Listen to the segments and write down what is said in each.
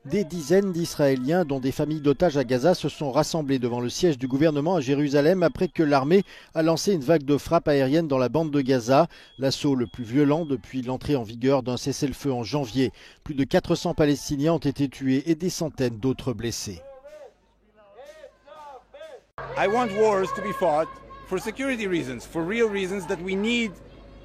Des dizaines d'Israéliens, dont des familles d'otages à Gaza, se sont rassemblés devant le siège du gouvernement à Jérusalem après que l'armée a lancé une vague de frappes aériennes dans la bande de Gaza, l'assaut le plus violent depuis l'entrée en vigueur d'un cessez-le-feu en janvier. Plus de 400 Palestiniens ont été tués et des centaines d'autres blessés. I want wars to be fought for security reasons, for real reasons that we need.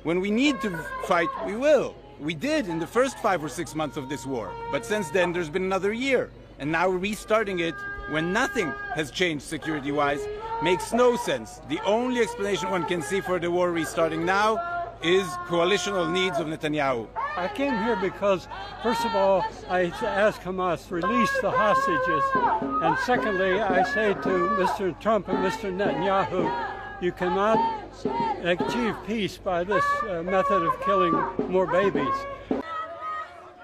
When we need to fight, we will. We did in the first 5 or 6 months of this war. But since then, there's been another year. And now restarting it when nothing has changed security-wise makes no sense. The only explanation one can see for the war restarting now is coalitional needs of Netanyahu. I came here because, first of all, I ask Hamas to release the hostages. And secondly, I say to Mr. Trump and Mr. Netanyahu, you cannot achieve peace by this method of killing more babies.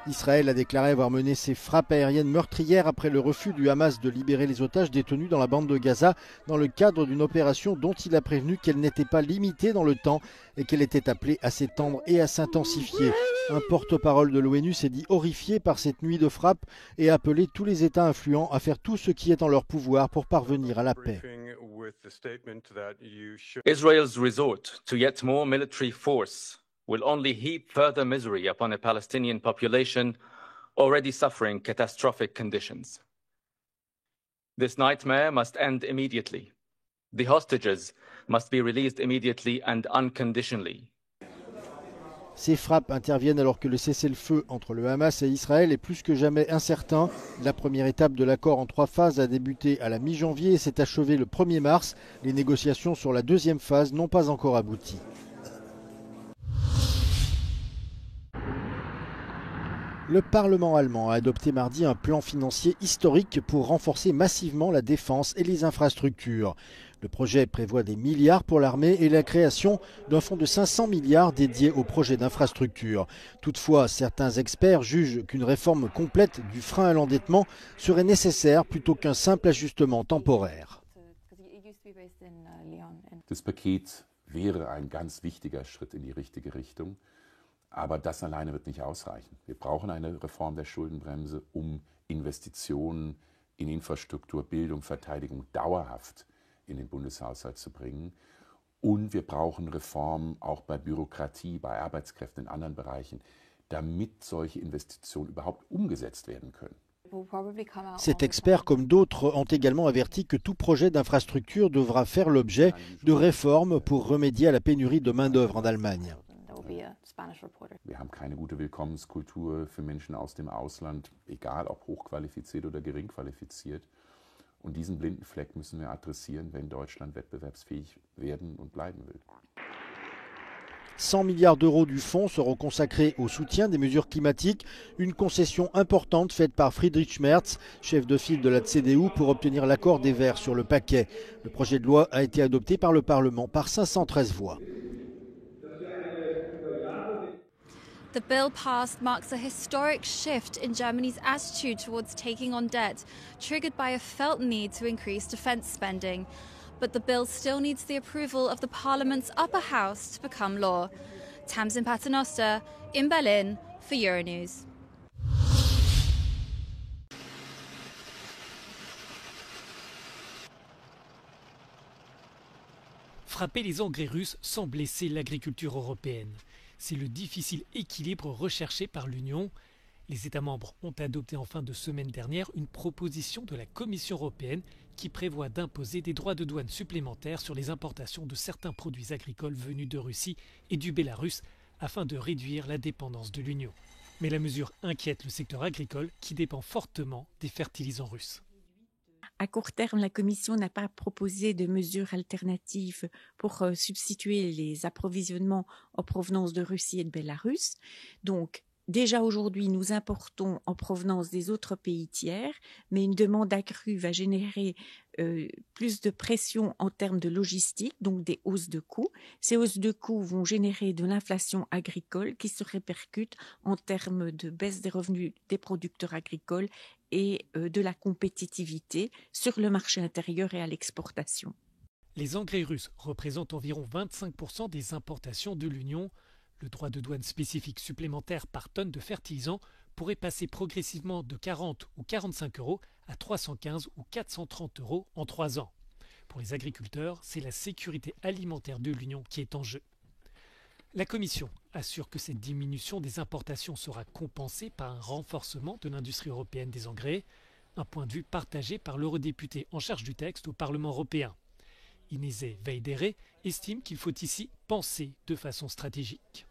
Israël a déclaré avoir mené ses frappes aériennes meurtrières après le refus du Hamas de libérer les otages détenus dans la bande de Gaza dans le cadre d'une opération dont il a prévenu qu'elle n'était pas limitée dans le temps et qu'elle était appelée à s'étendre et à s'intensifier. Un porte-parole de l'ONU s'est dit horrifié par cette nuit de frappe et a appelé tous les États influents à faire tout ce qui est en leur pouvoir pour parvenir à la paix. Israel's resort to yet more military force will only heap further misery upon a Palestinian population already suffering catastrophic conditions. This nightmare must end immediately. The hostages must be released immediately and unconditionally. Ces frappes interviennent alors que le cessez-le-feu entre le Hamas et Israël est plus que jamais incertain. La première étape de l'accord en 3 phases a débuté à la mi-janvier et s'est achevée le 1er mars. Les négociations sur la deuxième phase n'ont pas encore abouti. Le Parlement allemand a adopté mardi un plan financier historique pour renforcer massivement la défense et les infrastructures. Le projet prévoit des milliards pour l'armée et la création d'un fonds de 500 milliards dédié aux projets d'infrastructure. Toutefois, certains experts jugent qu'une réforme complète du frein à l'endettement serait nécessaire plutôt qu'un simple ajustement temporaire. Das Paket wäre ein ganz wichtiger Schritt in die richtige Richtung. Aber das alleine wird nicht ausreichen. Wir brauchen eine Reform der Schuldenbremse, um Investitionen in Infrastruktur, Bildung, Verteidigung dauerhaft in den Bundeshaushalt zu bringen. Und wir brauchen Reformen auch bei Bürokratie, bei Arbeitskräften in anderen Bereichen, damit solche Investitionen überhaupt umgesetzt werden können. Cet expert, comme d'autres, ont également averti que tout projet d'infrastructure devra faire l'objet de réformes pour remédier à la pénurie de main-d'œuvre en Allemagne. Wir haben keine gute Willkommenskultur für Menschen aus dem Ausland, egal ob hochqualifiziert oder gering qualifiziert. Und diesen blinden Fleck müssen wir adressieren, wenn Deutschland wettbewerbsfähig werden und bleiben will. 100 milliards d'euros du fonds seront consacrés au soutien des mesures climatiques, une concession importante faite par Friedrich Merz, chef de file de la CDU, pour obtenir l'accord des Verts sur le paquet. Le projet de loi a été adopté par le Parlement par 513 voix. The bill passed marks a historic shift in Germany's attitude towards taking on debt, triggered by a felt need to increase defence spending. But the bill still needs the approval of the Parliament's upper house to become law. Tamsin Paternoster in Berlin for Euronews. Frapper les engrais russes sans blesser l'agriculture européenne. C'est le difficile équilibre recherché par l'Union. Les États membres ont adopté en fin de semaine dernière une proposition de la Commission européenne qui prévoit d'imposer des droits de douane supplémentaires sur les importations de certains produits agricoles venus de Russie et du Bélarus afin de réduire la dépendance de l'Union. Mais la mesure inquiète le secteur agricole qui dépend fortement des fertilisants russes. À court terme, la Commission n'a pas proposé de mesures alternatives pour substituer les approvisionnements en provenance de Russie et de Bélarus. Donc, déjà aujourd'hui, nous importons en provenance des autres pays tiers, mais une demande accrue va générer plus de pression en termes de logistique, donc des hausses de coûts. Ces hausses de coûts vont générer de l'inflation agricole qui se répercute en termes de baisse des revenus des producteurs agricoles et de la compétitivité sur le marché intérieur et à l'exportation. Les engrais russes représentent environ 25% des importations de l'Union. Le droit de douane spécifique supplémentaire par tonne de fertilisant pourrait passer progressivement de 40 ou 45 euros à 315 ou 430 euros en 3 ans. Pour les agriculteurs, c'est la sécurité alimentaire de l'Union qui est en jeu. La Commission assure que cette diminution des importations sera compensée par un renforcement de l'industrie européenne des engrais, un point de vue partagé par l'eurodéputé en charge du texte au Parlement européen. Inese Veidere estime qu'il faut ici penser de façon stratégique.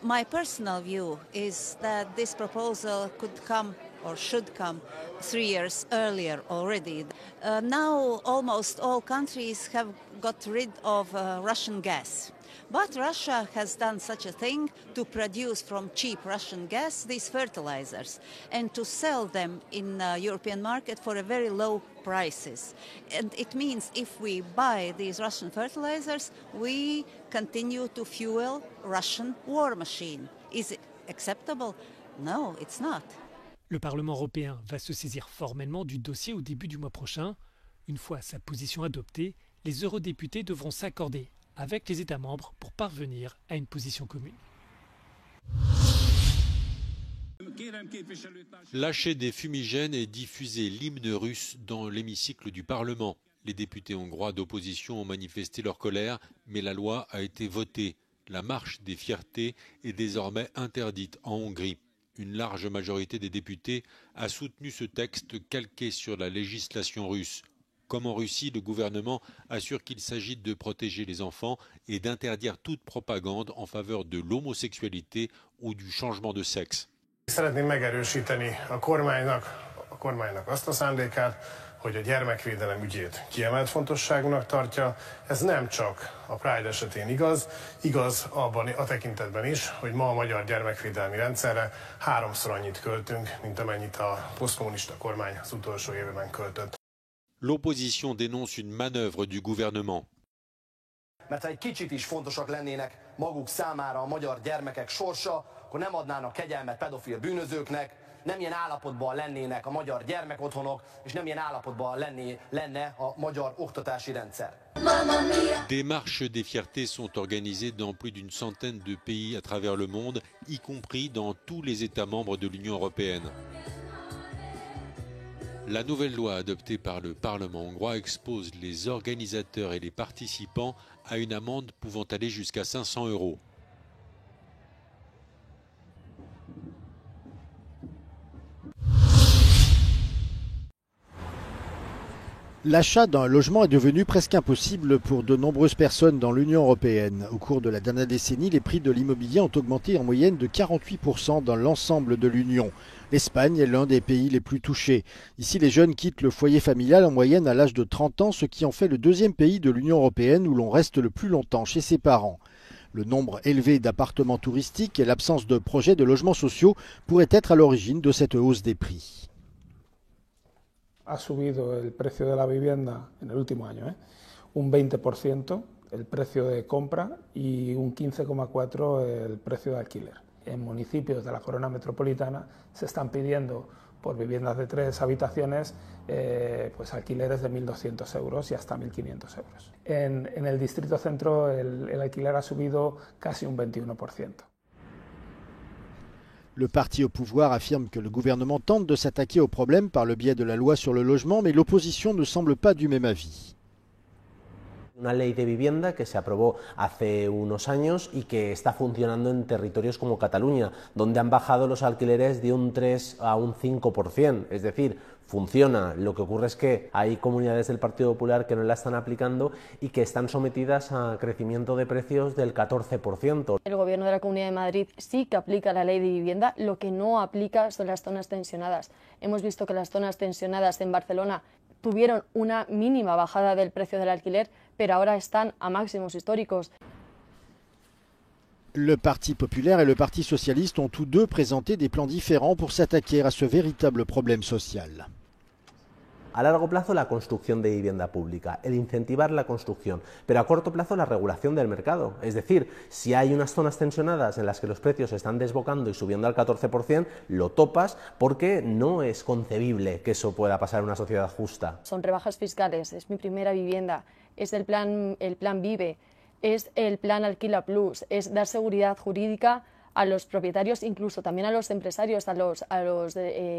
My personal view is that this proposal could come or should come 3 years earlier already. Now almost all countries have got rid of Russian gas. But Russia has done such a thing to produce from cheap Russian gas these fertilizers and to sell them in the European market for a very low prices. And it means if we buy these Russian fertilizers, we continue to fuel Russian war machine. Is it acceptable? No, it's not. Le Parlement européen va se saisir formellement du dossier au début du mois prochain. Une fois sa position adoptée, les eurodéputés devront s'accorder avec les États membres pour parvenir à une position commune. Lâcher des fumigènes et diffuser l'hymne russe dans l'hémicycle du Parlement. Les députés hongrois d'opposition ont manifesté leur colère, mais la loi a été votée. La marche des fiertés est désormais interdite en Hongrie. Une large majorité des députés a soutenu ce texte calqué sur la législation russe. Comme en Russie, le gouvernement assure qu'il s'agit de protéger les enfants et d'interdire toute propagande en faveur de l'homosexualité ou du changement de sexe. Szeretném megerősíteni a kormánynak azt a szándékát, hogy a gyermekvédelem ügyét kiemelt fontosságúnak tartja. Ez nem csak a Pride esetén igaz abban a tekintetben is, hogy ma a magyar gyermekvédelmi rendszerre 3-szor annyit költünk, mint amennyit a posztkommunista kormány az utolsó évben költött. L'opposition dénonce une manœuvre du gouvernement. Mert ha egy kicsit is fontosak lennének maguk számára a magyar gyermekek sorsa, akkor nem adnának kegyelmet pedofil bűnözőknek, nem ilyen állapotban lennének a magyar gyermekotthonok, és nem ilyen állapotban lenne a magyar oktatási rendszer. Des marches des fiertés sont organisées dans plus d'une centaine de pays à travers le monde, y compris dans tous les États membres de l'Union européenne. La nouvelle loi adoptée par le Parlement hongrois expose les organisateurs et les participants à une amende pouvant aller jusqu'à 500 euros. L'achat d'un logement est devenu presque impossible pour de nombreuses personnes dans l'Union européenne. Au cours de la dernière décennie, les prix de l'immobilier ont augmenté en moyenne de 48% dans l'ensemble de l'Union. L'Espagne est l'un des pays les plus touchés. Ici, les jeunes quittent le foyer familial en moyenne à l'âge de 30 ans, ce qui en fait le deuxième pays de l'Union européenne où l'on reste le plus longtemps chez ses parents. Le nombre élevé d'appartements touristiques et l'absence de projets de logements sociaux pourraient être à l'origine de cette hausse des prix. Ha subido el precio de la vivienda en el último año, un 20% el precio de compra y un 15,4% el precio de alquiler. En municipios de la corona metropolitana se están pidiendo por viviendas de 3 habitaciones pues alquileres de 1.200 euros y hasta 1.500 euros. En el distrito centro el alquiler ha subido casi un 21%. Le parti au pouvoir affirme que le gouvernement tente de s'attaquer au problème par le biais de la loi sur le logement, mais l'opposition ne semble pas du même avis. Una ley de vivienda que se aprobó hace unos años y que está funcionando en territorios como Cataluña, donde han bajado los alquileres de un 3 a un 5%, es decir, funciona. Lo que ocurre es que hay comunidades del Partido Popular que no la están aplicando y que están sometidas a crecimiento de precios del 14%. El Gobierno de la Comunidad de Madrid sí que aplica la ley de vivienda, lo que no aplica son las zonas tensionadas. Hemos visto que las zonas tensionadas en Barcelona tuvieron una mínima bajada del precio del alquiler, pero ahora están a máximos históricos. Le Parti populaire et le Parti socialiste ont tous deux présenté des plans différents pour s'attaquer à ce véritable problème social. A largo plazo la construcción de vivienda pública, el incentivar la construcción, pero a corto plazo la regulación del mercado. Es decir, si hay unas zonas tensionadas en las que los precios se están desbocando y subiendo al 14%, lo topas porque no es concebible que eso pueda pasar en una sociedad justa. Son rebajas fiscales, es mi primera vivienda, es el plan Vive. es el plan Alquila Plus, es dar seguridad jurídica a los propietarios, incluso también a los empresarios, a los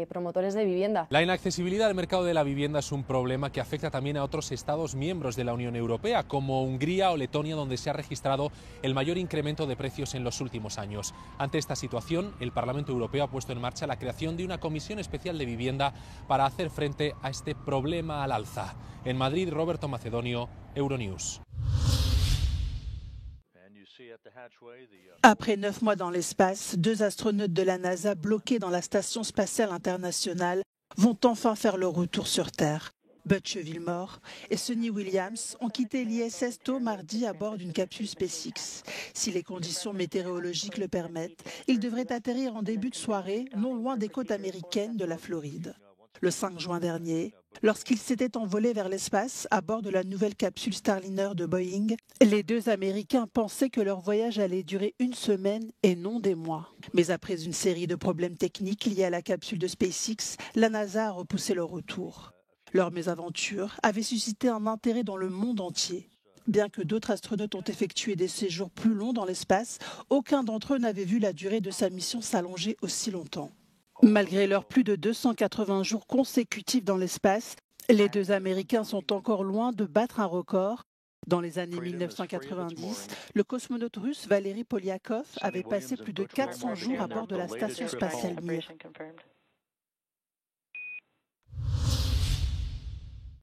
promotores de vivienda. La inaccesibilidad al mercado de la vivienda es un problema que afecta también a otros Estados miembros de la Unión Europea, como Hungría o Letonia, donde se ha registrado el mayor incremento de precios en los últimos años. Ante esta situación, el Parlamento Europeo ha puesto en marcha la creación de una comisión especial de vivienda para hacer frente a este problema al alza. En Madrid, Roberto Macedonio, Euronews. Après 9 mois dans l'espace, 2 astronautes de la NASA bloqués dans la Station spatiale internationale vont enfin faire leur retour sur Terre. Butch Wilmore et Suni Williams ont quitté l'ISS tôt mardi à bord d'une capsule SpaceX. Si les conditions météorologiques le permettent, ils devraient atterrir en début de soirée, non loin des côtes américaines de la Floride. Le 5 juin dernier, lorsqu'ils s'étaient envolés vers l'espace à bord de la nouvelle capsule Starliner de Boeing, les 2 Américains pensaient que leur voyage allait durer 1 semaine et non des mois. Mais après une série de problèmes techniques liés à la capsule de SpaceX, la NASA a repoussé leur retour. Leur mésaventure avait suscité un intérêt dans le monde entier. Bien que d'autres astronautes ont effectué des séjours plus longs dans l'espace, aucun d'entre eux n'avait vu la durée de sa mission s'allonger aussi longtemps. Malgré leurs plus de 280 jours consécutifs dans l'espace, les 2 Américains sont encore loin de battre un record. Dans les années 1990, le cosmonaute russe Valery Polyakov avait passé plus de 400 jours à bord de la station spatiale Mir.